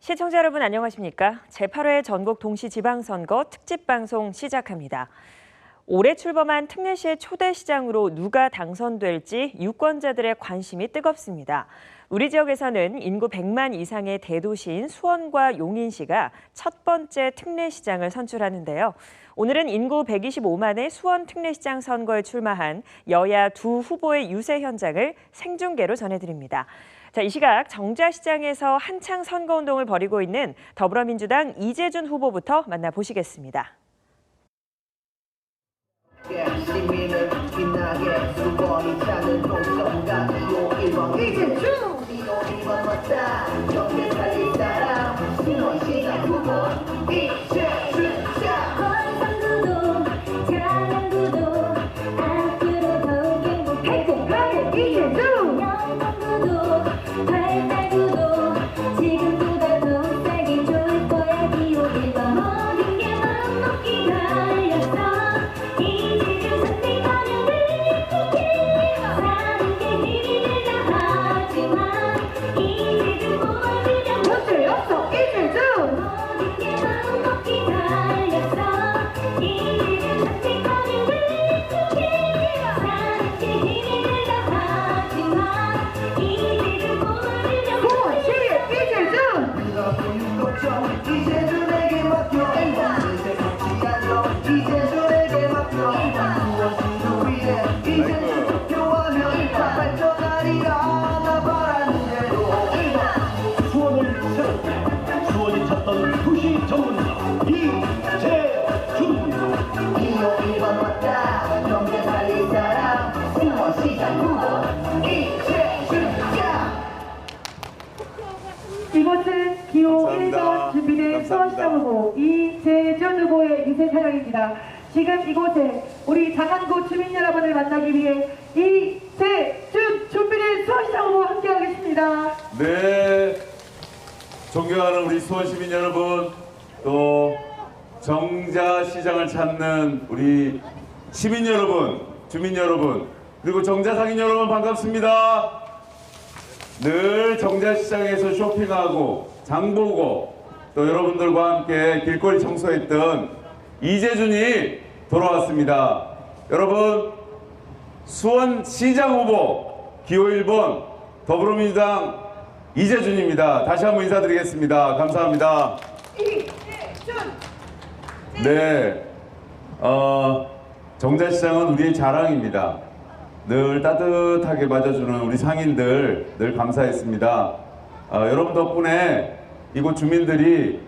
시청자 여러분 안녕하십니까? 제8회 전국 동시지방선거 특집방송 시작합니다. 올해 출범한 특례시의 초대시장으로 누가 당선될지 유권자들의 관심이 뜨겁습니다. 우리 지역에서는 인구 100만 이상의 대도시인 수원과 용인시가 첫 번째 특례시장을 선출하는데요. 오늘은 인구 125만의 수원 특례시장 선거에 출마한 여야 두 후보의 유세 현장을 생중계로 전해드립니다. 자, 이 시각 정자시장에서 한창 선거운동을 벌이고 있는 더불어민주당 이재준 후보부터 만나보시겠습니다. 수원이 찾던 도시 전문가 이재준. 2호 1번 왔다 경제 살릴 사람 수원시장 후보 이재준이야. 이곳은 기호 1번 준비된 수원시장 후보 이재준 후보의 유세 촬영입니다. 지금 이곳에 우리 장안구 주민 여러분을 만나기 위해 이재준 준비된 수원시장 후보 함께하겠습니다. 네, 존경하는 우리 수원 시민 여러분, 또 정자시장을 찾는 우리 시민 여러분, 주민 여러분, 그리고 정자 상인 여러분 반갑습니다. 늘 정자시장에서 쇼핑하고 장보고 또 여러분들과 함께 길거리 청소했던 이재준이 돌아왔습니다. 여러분, 수원시장 후보 기호 1번 더불어민주당 이재준입니다. 다시 한번 인사드리겠습니다. 감사합니다. 네, 정자시장은 우리의 자랑입니다. 늘 따뜻하게 맞아주는 우리 상인들 늘 감사했습니다. 여러분 덕분에 이곳 주민들이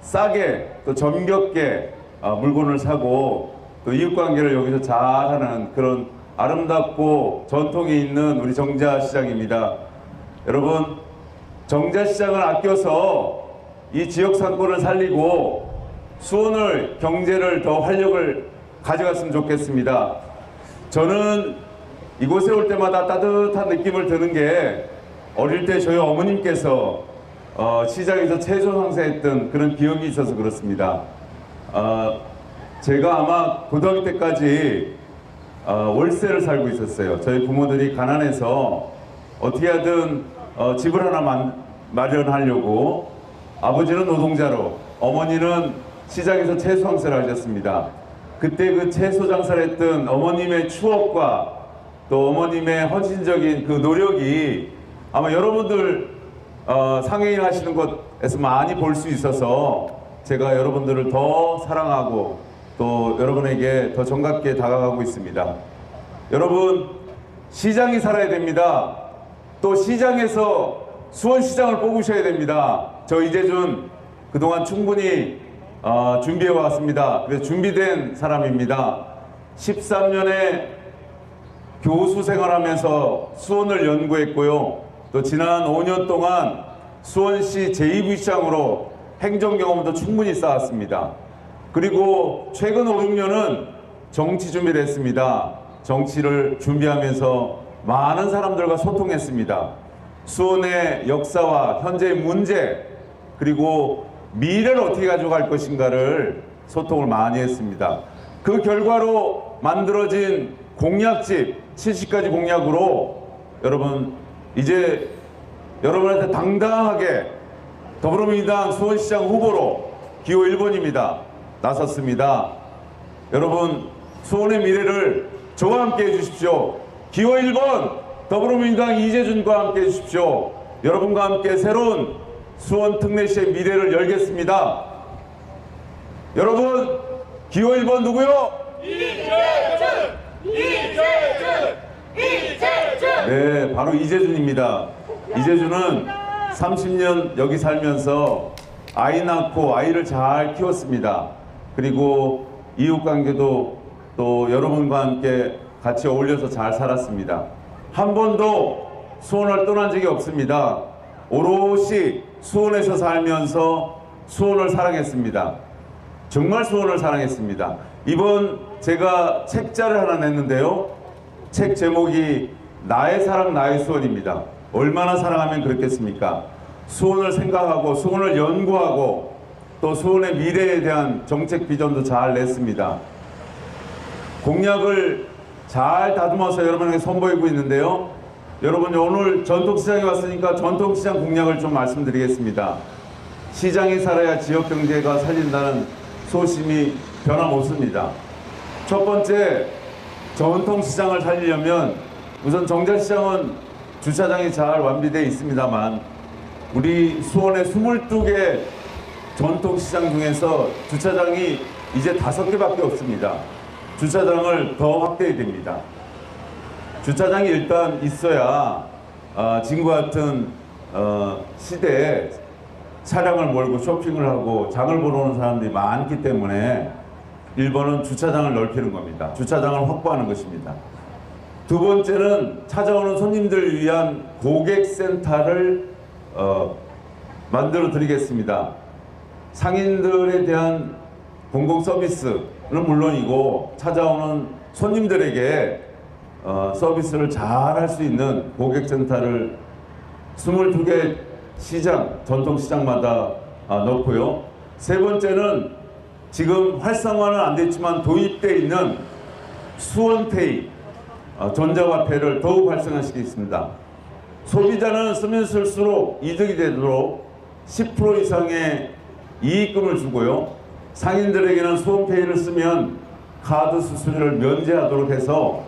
싸게 또 정겹게 물건을 사고 또 이웃관계를 여기서 잘하는 그런 아름답고 전통이 있는 우리 정자시장입니다. 여러분, 정자시장을 아껴서 이 지역 상권을 살리고 수원을 경제를 더 활력을 가져갔으면 좋겠습니다. 저는 이곳에 올 때마다 따뜻한 느낌을 드는 게 어릴 때 저희 어머님께서 시장에서 채소 상세했던 그런 기억이 있어서 그렇습니다. 제가 아마 고등학교 때까지 월세를 살고 있었어요. 저희 부모들이 가난해서 어떻게 하든 집을 하나 마련하려고 아버지는 노동자로 어머니는 시장에서 채소 장사를 하셨습니다. 그때 그 채소 장사를 했던 어머님의 추억과 또 어머님의 헌신적인 그 노력이 아마 여러분들 상해인 하시는 곳에서 많이 볼 수 있어서 제가 여러분들을 더 사랑하고 또 여러분에게 더 정갑게 다가가고 있습니다. 여러분, 시장이 살아야 됩니다. 또 시장에서 수원시장을 뽑으셔야 됩니다. 저 이재준 그동안 충분히 준비해 왔습니다. 그래서 준비된 사람입니다. 13년에 교수 생활하면서 수원을 연구했고요. 또 지난 5년 동안 수원시 제2부시장으로 행정 경험도 충분히 쌓았습니다. 그리고 최근 5, 6년은 정치 준비를 했습니다. 정치를 준비하면서 많은 사람들과 소통했습니다. 수원의 역사와 현재의 문제, 그리고 미래를 어떻게 가져갈 것인가를 소통을 많이 했습니다. 그 결과로 만들어진 공약집 70가지 공약으로 여러분 이제 여러분한테 당당하게 더불어민주당 수원시장 후보로 기호 1번입니다. 나섰습니다. 여러분, 수원의 미래를 저와 함께 해주십시오. 기호 1번 더불어민주당 이재준과 함께 해주십시오. 여러분과 함께 새로운 수원 특례시의 미래를 열겠습니다. 여러분, 기호 1번 누구요? 네, 바로 이재준입니다. 이재준은 30년 여기 살면서 아이 낳고 아이를 잘 키웠습니다. 그리고 이웃관계도 또 여러분과 함께 같이 어울려서 잘 살았습니다. 한 번도 수원을 떠난 적이 없습니다. 오롯이 수원에서 살면서 수원을 사랑했습니다. 정말 수원을 사랑했습니다. 이번 제가 책자를 하나 냈는데요. 책 제목이 나의 사랑 나의 수원입니다. 얼마나 사랑하면 그렇겠습니까? 수원을 생각하고 수원을 연구하고 또 수원의 미래에 대한 정책 비전도 잘 냈습니다. 공약을 잘 다듬어서 여러분에게 선보이고 있는데요. 여러분, 오늘 전통시장에 왔으니까 전통시장 공약을 좀 말씀드리겠습니다. 시장이 살아야 지역경제가 살린다는 소심이 변함없습니다. 첫 번째, 전통시장을 살리려면 우선 정자시장은 주차장이 잘 완비되어 있습니다만 우리 수원의 22개 전통시장 중에서 주차장이 이제 5개밖에 없습니다. 주차장을 더 확대해야 됩니다. 주차장이 일단 있어야 지금과 같은 시대에 차량을 몰고 쇼핑을 하고 장을 보러 오는 사람들이 많기 때문에 1번은 주차장을 넓히는 겁니다. 주차장을 확보하는 것입니다. 두 번째는 찾아오는 손님들을 위한 고객센터를 만들어 드리겠습니다. 상인들에 대한 공공 서비스는 물론이고 찾아오는 손님들에게 서비스를 잘 할 수 있는 고객센터를 22개 시장, 전통시장마다 넣고요. 세 번째는 지금 활성화는 안 됐지만 도입되어 있는 수원페이, 전자화폐를 더욱 활성화시키겠습니다. 소비자는 쓰면 쓸수록 이득이 되도록 10% 이상의 이익금을 주고요. 상인들에게는 수원페이를 쓰면 카드 수수료를 면제하도록 해서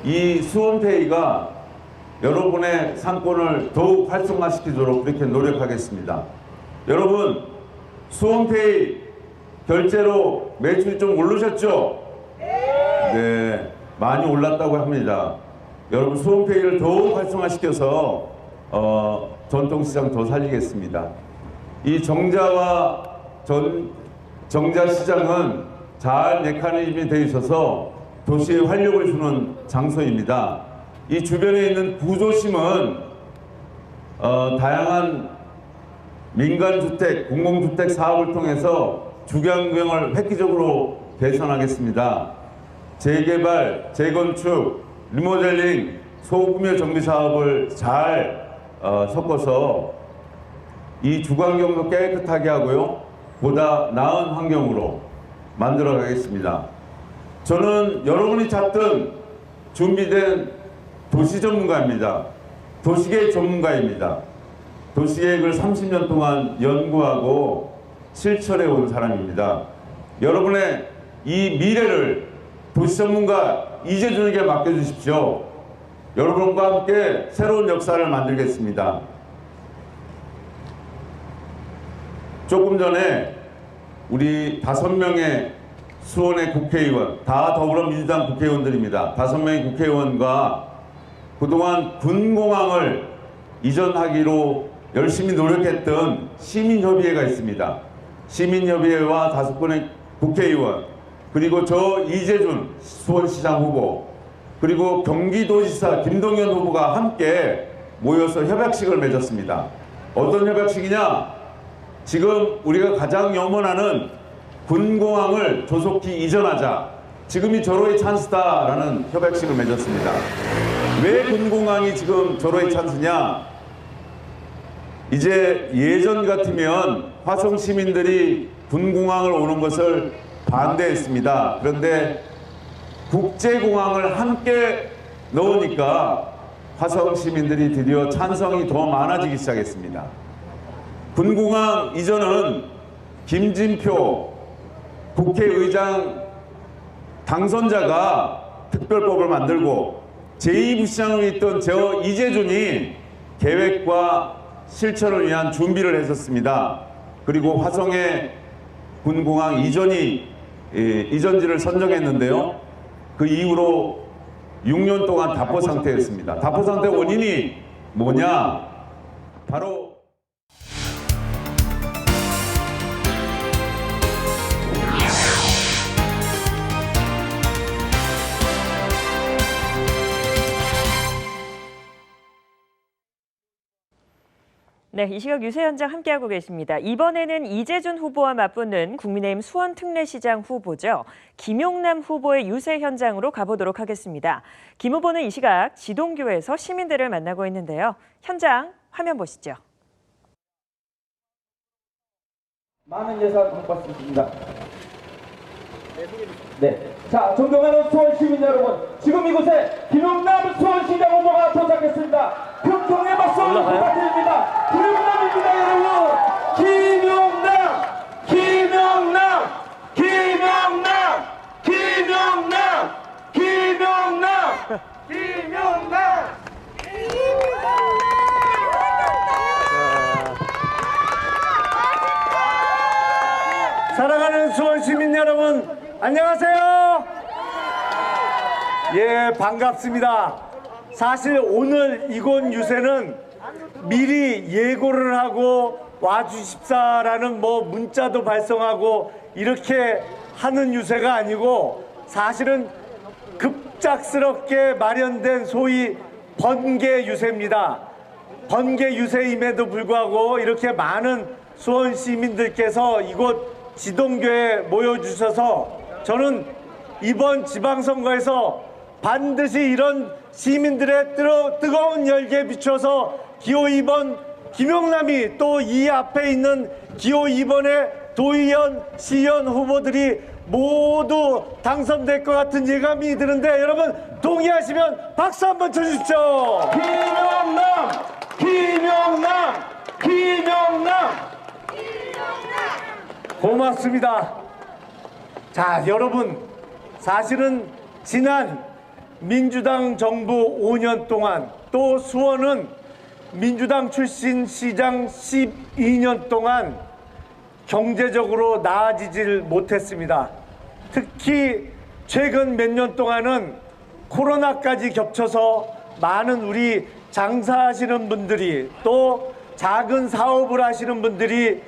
이 수원페이가 여러분의 상권을 더욱 활성화시키도록 그렇게 노력하겠습니다. 여러분, 수원페이 결제로 매출이 좀 오르셨죠? 네, 많이 올랐다고 합니다. 여러분, 수원페이를 더욱 활성화시켜서 전통시장 더 살리겠습니다. 이 정자시장은 잘 메커니즘이 되어 있어서 도시에 활력을 주는 장소입니다. 이 주변에 있는 구조심은 다양한 민간주택, 공공주택 사업을 통해서 주변경을 획기적으로 개선하겠습니다. 재개발, 재건축, 리모델링, 소규모 정비 사업을 잘 섞어서 이 주관경도 깨끗하게 하고요. 보다 나은 환경으로 만들어 가겠습니다. 저는 여러분이 찾던 준비된 도시 전문가입니다. 도시계획 전문가입니다. 도시계획을 30년 동안 연구하고 실천해 온 사람입니다. 여러분의 이 미래를 도시 전문가 이재준에게 맡겨주십시오. 여러분과 함께 새로운 역사를 만들겠습니다. 조금 전에 우리 5명의 수원의 국회의원, 다 더불어민주당 국회의원들입니다. 5명의 국회의원과 그동안 군공항을 이전하기로 열심히 노력했던 시민협의회가 있습니다. 시민협의회와 5분의 국회의원, 그리고 저 이재준 수원시장 후보, 그리고 경기도지사 김동연 후보가 함께 모여서 협약식을 맺었습니다. 어떤 협약식이냐? 지금 우리가 가장 염원하는 군공항을 조속히 이전하자. 지금이 절호의 찬스다라는 협약식을 맺었습니다. 왜 군공항이 지금 절호의 찬스냐? 이제 예전 같으면 화성 시민들이 군공항을 오는 것을 반대했습니다. 그런데 국제공항을 함께 넣으니까 화성 시민들이 드디어 찬성이 더 많아지기 시작했습니다. 군공항 이전은 김진표 국회의장 당선자가 특별법을 만들고 제2부시장으로 있던 저 이재준이 계획과 실천을 위한 준비를 했었습니다. 그리고 화성의 군공항 이전지를 선정했는데요. 그 이후로 6년 동안 답보 상태였습니다. 답보 상태 원인이 뭐냐? 바로 네, 이 시각 유세 현장 함께하고 계십니다. 이번에는 이재준 후보와 맞붙는 국민의힘 수원 특례시장 후보죠. 김용남 후보의 유세 현장으로 가보도록 하겠습니다. 김 후보는 이 시각 지동교에서 시민들을 만나고 있는데요. 현장 화면 보시죠. 많은 예산 확보할 수 있습니다. 네. 자, 존경하는 수원 시민 여러분, 지금 이곳에 김용남 수원시장 후보가 도착했습니다. 큰 박수 부탁드립니다. 김용남입니다, 여러분. 김용남, 김용남, 김용남, 김용남, 김용남, 김용남. 사랑하는 수원 시민 여러분, 안녕하세요. 예, 반갑습니다. 사실 오늘 이곳 유세는 미리 예고를 하고 와주십사라는 문자도 발송하고 이렇게 하는 유세가 아니고 사실은 급작스럽게 마련된 소위 번개 유세입니다. 번개 유세임에도 불구하고 이렇게 많은 수원 시민들께서 이곳 지동교에 모여주셔서 저는 이번 지방선거에서 반드시 이런 시민들의 뜨거운 열기에 비춰서 기호 2번 김용남이 또 이 앞에 있는 기호 2번의 도의원, 시의원 후보들이 모두 당선될 것 같은 예감이 드는데 여러분 동의하시면 박수 한번 쳐주십시오. 김용남, 김용남, 김용남. 고맙습니다. 자, 여러분, 사실은 지난 민주당 정부 5년 동안 또 수원은 민주당 출신 시장 12년 동안 경제적으로 나아지질 못했습니다. 특히 최근 몇 년 동안은 코로나까지 겹쳐서 많은 우리 장사하시는 분들이 또 작은 사업을 하시는 분들이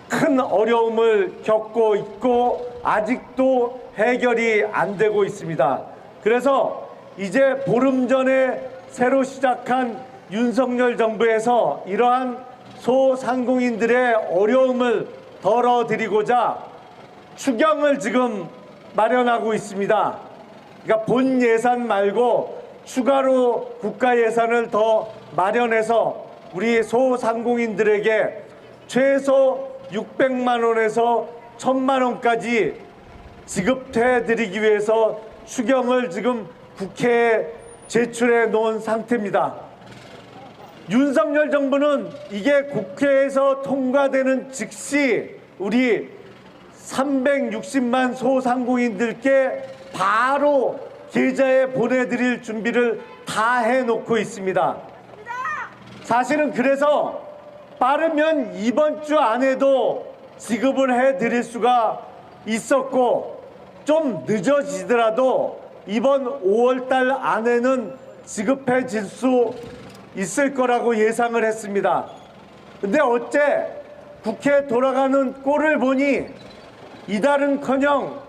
큰 어려움을 겪고 있고 아직도 해결이 안 되고 있습니다. 그래서 이제 보름 전에 새로 시작한 윤석열 정부에서 이러한 소상공인들의 어려움을 덜어드리고자 추경을 지금 마련하고 있습니다. 그러니까 본 예산 말고 추가로 국가 예산을 더 마련해서 우리 소상공인들에게 최소 600만 원에서 1000만 원까지 지급해 드리기 위해서 추경을 지금 국회에 제출해 놓은 상태입니다. 윤석열 정부는 이게 국회에서 통과되는 즉시 우리 360만 소상공인들께 바로 계좌에 보내드릴 준비를 다 해놓고 있습니다. 사실은 그래서 빠르면 이번 주 안에도 지급을 해드릴 수가 있었고 좀 늦어지더라도 이번 5월달 안에는 지급해질 수 있을 거라고 예상을 했습니다. 근데 어째 국회 돌아가는 꼴을 보니 이달은커녕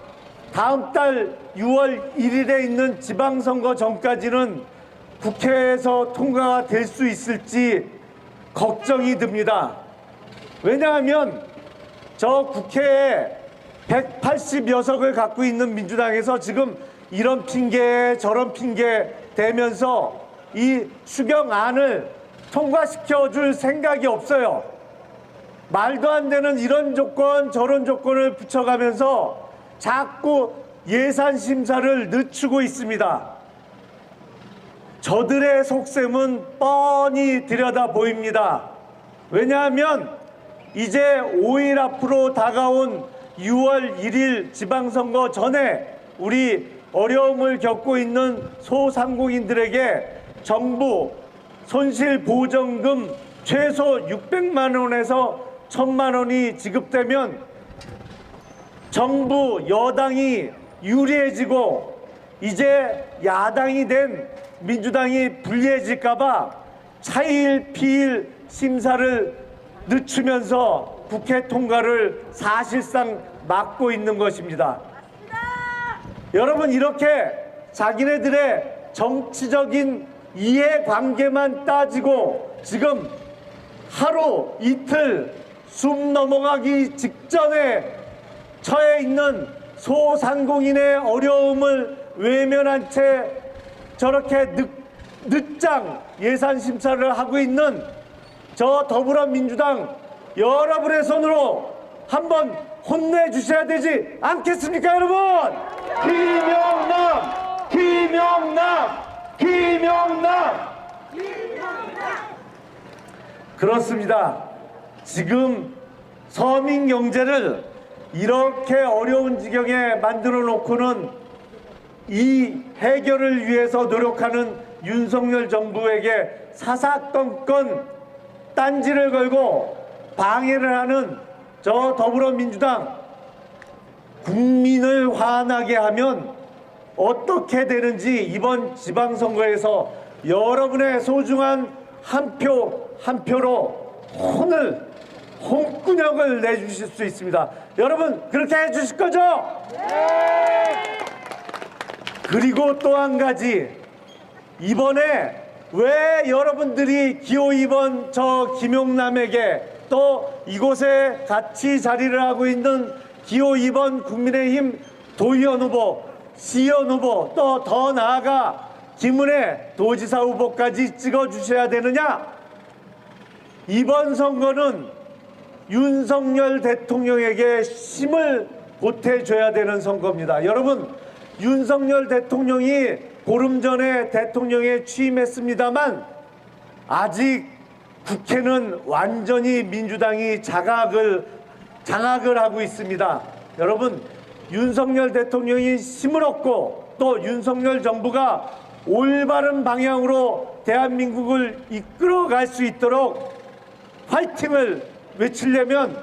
다음 달 6월 1일에 있는 지방선거 전까지는 국회에서 통과가 될 수 있을지 걱정이 듭니다. 왜냐하면 저 국회에 180여석을 갖고 있는 민주당에서 지금 이런 핑계 저런 핑계 대면서 이 추경안을 통과시켜 줄 생각이 없어요. 말도 안 되는 이런 조건 저런 조건을 붙여가면서 자꾸 예산 심사를 늦추고 있습니다. 저들의 속셈은 뻔히 들여다 보입니다. 왜냐하면 이제 5일 앞으로 다가온 6월 1일 지방선거 전에 우리 어려움을 겪고 있는 소상공인들에게 정부 손실보전금 최소 600만 원에서 1000만 원이 지급되면 정부 여당이 유리해지고 이제 야당이 된 민주당이 불리해질까봐 차일 피일 심사를 늦추면서 국회 통과를 사실상 막고 있는 것입니다. 여러분, 이렇게 자기네들의 정치적인 이해관계만 따지고 지금 하루 이틀 숨 넘어가기 직전에 처해 있는 소상공인의 어려움을 외면한 채 저렇게 늦장 예산 심사를 하고 있는 저 더불어민주당 여러분의 손으로 한번 혼내주셔야 되지 않겠습니까, 여러분? 김영남! 김영남! 김영남! 그렇습니다. 지금 서민 경제를 이렇게 어려운 지경에 만들어 놓고는 이 해결을 위해서 노력하는 윤석열 정부에게 사사건건 딴지를 걸고 방해를 하는 저 더불어민주당, 국민을 화나게 하면 어떻게 되는지 이번 지방선거에서 여러분의 소중한 한 표 한 표로 홍군형을 내주실 수 있습니다. 여러분, 그렇게 해주실 거죠? 네! 그리고 또 한 가지, 이번에 왜 여러분들이 기호 2번 저 김용남에게 또 이곳에 같이 자리를 하고 있는 기호 2번 국민의힘 도의원 후보, 시의원 후보, 또 더 나아가 김은혜 도지사 후보까지 찍어주셔야 되느냐? 이번 선거는 윤석열 대통령에게 힘을 보태줘야 되는 선거입니다. 여러분, 윤석열 대통령이 보름 전에 대통령에 취임했습니다만 아직 국회는 완전히 민주당이 장악을 하고 있습니다. 여러분, 윤석열 대통령이 힘을 얻고 또 윤석열 정부가 올바른 방향으로 대한민국을 이끌어갈 수 있도록 파이팅을 외치려면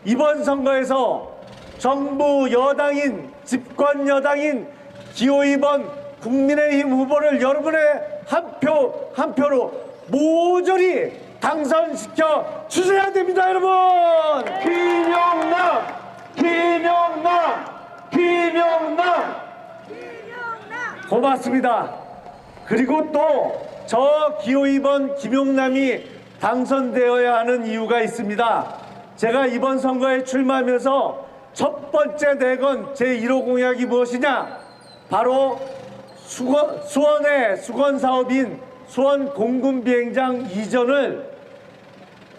이번 선거에서 정부 여당인, 집권 여당인 기호 2번 국민의힘 후보를 여러분의 한 표 한 표로 모조리 당선시켜 주셔야 됩니다, 여러분! 김영남! 김영남! 김영남! 고맙습니다. 그리고 또 저 기호 2번 김용남이 당선되어야 하는 이유가 있습니다. 제가 이번 선거에 출마하면서 첫 번째 내건 제1호 공약이 무엇이냐? 바로 수원의 수건사업인 수원 공군비행장 이전을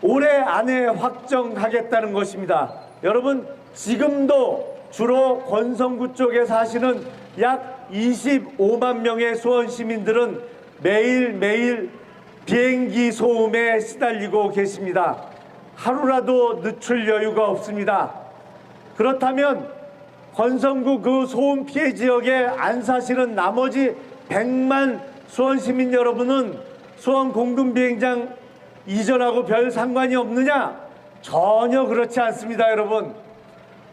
올해 안에 확정하겠다는 것입니다. 여러분, 지금도 주로 권성구 쪽에 사시는 약 25만 명의 수원 시민들은 매일매일 비행기 소음에 시달리고 계십니다. 하루라도 늦출 여유가 없습니다. 그렇다면 권성구 그 소음 피해 지역에 안 사시는 나머지 100만 수원 시민 여러분은 수원 공군비행장 이전하고 별 상관이 없느냐? 전혀 그렇지 않습니다, 여러분.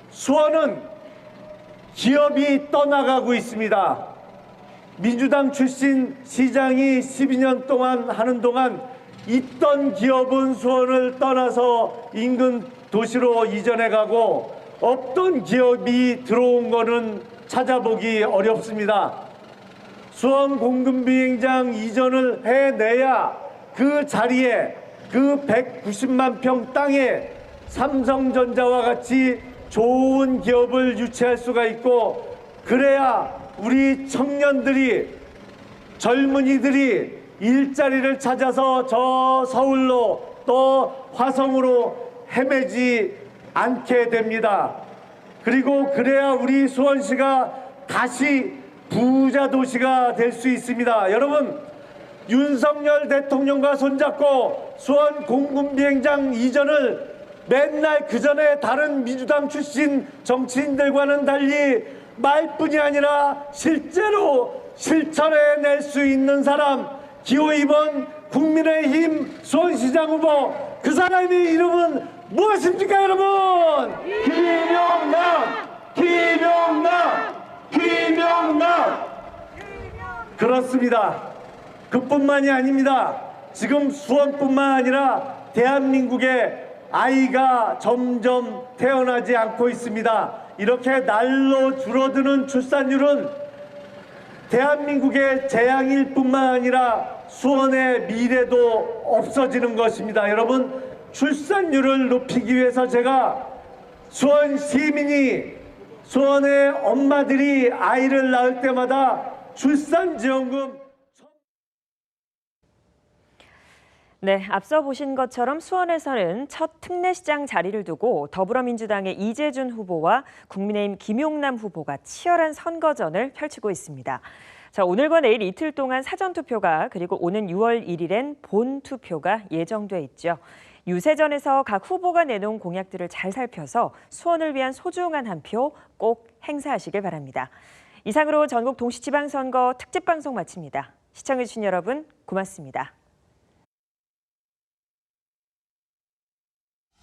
수원은 기업이 떠나가고 있습니다. 민주당 출신 시장이 12년 동안 하는 동안 있던 기업은 수원을 떠나서 인근 도시로 이전해 가고 없던 기업이 들어온 거는 찾아보기 어렵습니다. 수원 공군비행장 이전을 해내야 그 자리에 그 190만 평 땅에 삼성전자와 같이 좋은 기업을 유치할 수가 있고, 그래야 우리 청년들이, 젊은이들이 일자리를 찾아서 저 서울로 또 화성으로 헤매지 않게 됩니다. 그리고 그래야 우리 수원시가 다시 부자 도시가 될 수 있습니다. 여러분, 윤석열 대통령과 손잡고 수원 공군비행장 이전을 맨날 그전에 다른 민주당 출신 정치인들과는 달리 말뿐이 아니라 실제로 실천해낼 수 있는 사람, 기호 2번 국민의힘 수원시장 후보, 그 사람의 이름은 무엇입니까, 여러분? 김용남! 그렇습니다. 그뿐만이 아닙니다. 지금 수원뿐만 아니라 대한민국의 아이가 점점 태어나지 않고 있습니다. 이렇게 날로 줄어드는 출산율은 대한민국의 재앙일 뿐만 아니라 수원의 미래도 없어지는 것입니다. 여러분, 출산율을 높이기 위해서 제가 수원 시민이, 수원의 엄마들이 아이를 낳을 때마다 출산지원금. 네, 앞서 보신 것처럼 수원에서는 첫 특례시장 자리를 두고 더불어민주당의 이재준 후보와 국민의힘 김용남 후보가 치열한 선거전을 펼치고 있습니다. 자, 오늘과 내일 이틀 동안 사전투표가, 그리고 오는 6월 1일엔 본투표가 예정돼 있죠. 유세전에서 각 후보가 내놓은 공약들을 잘 살펴서 수원을 위한 소중한 한 표 꼭 행사하시길 바랍니다. 이상으로 전국 동시지방선거 특집방송 마칩니다. 시청해주신 여러분 고맙습니다.